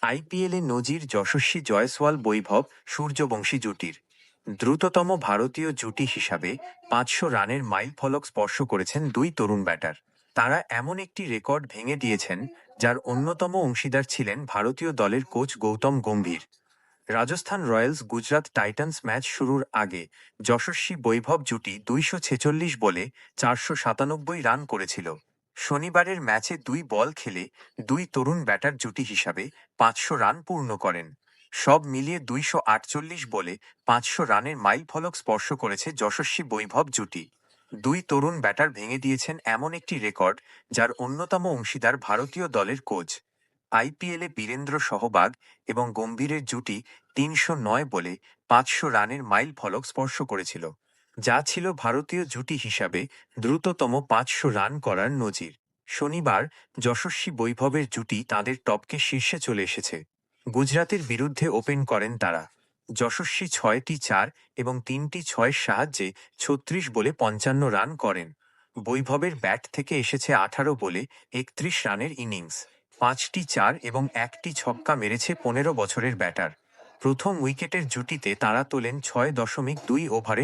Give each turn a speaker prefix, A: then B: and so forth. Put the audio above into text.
A: আইপিএলে নজির যশস্বী জয়সওয়াল বৈভব সূর্যবংশী জুটির। দ্রুততম ভারতীয় জুটি হিসাবে 500 রানের মাইলফলক স্পর্শ করেছেন দুই তরুণ ব্যাটার। তারা এমন একটি রেকর্ড ভেঙে দিয়েছেন যার অন্যতম অংশীদার ছিলেন ভারতীয় দলের coach Gautam Gambhir. Rajasthan Royals Gujarat Titans match শুরুর আগে যশস্বী বৈভব জুটি 246 বলে 497 রান করেছিল। শনিবারের ম্যাচে 2 বল খেলে দুই তরুণ ব্যাটার জুটি হিসাবে 500 রান পূর্ণ করেন। সব মিলিয়ে 248 বলে 500 রানের মাইলফলক স্পর্শ করেছে যশস্বী বৈভব জুটি। দুই তরুণ ব্যাটার ভেঙে দিয়েছেন এমন একটি রেকর্ড যার অন্যতম অংশীদার ভারতীয় দলের কোচ। আইপিএলে বীরেন্দ্র সহবাগ এবং গম্ভীরের জুটি 309 বলে 500 রানের মাইল ফলক স্পর্শ করেছিল, যা ছিল ভারতীয় জুটি হিসাবে দ্রুততম 500 রান করার নজির। শনিবার যশস্বী বৈভবের জুটি তাদের টপকে শীর্ষে চলে এসেছে। গুজরাতের বিরুদ্ধে ওপেন করেন তারা। যশস্বী 6টি 4 এবং 3টি 6-এর সাহায্যে 36 বলে 55 রান করেন। বৈভবের ব্যাট থেকে এসেছে 18 বলে 31 রানের ইনিংস। 5টি 4 এবং 1টি ছক্কা মেরেছে 15 বছরের ব্যাটার। প্রথম উইকেটের জুটিতে তাঁরা তোলেন 6.2 ওভারে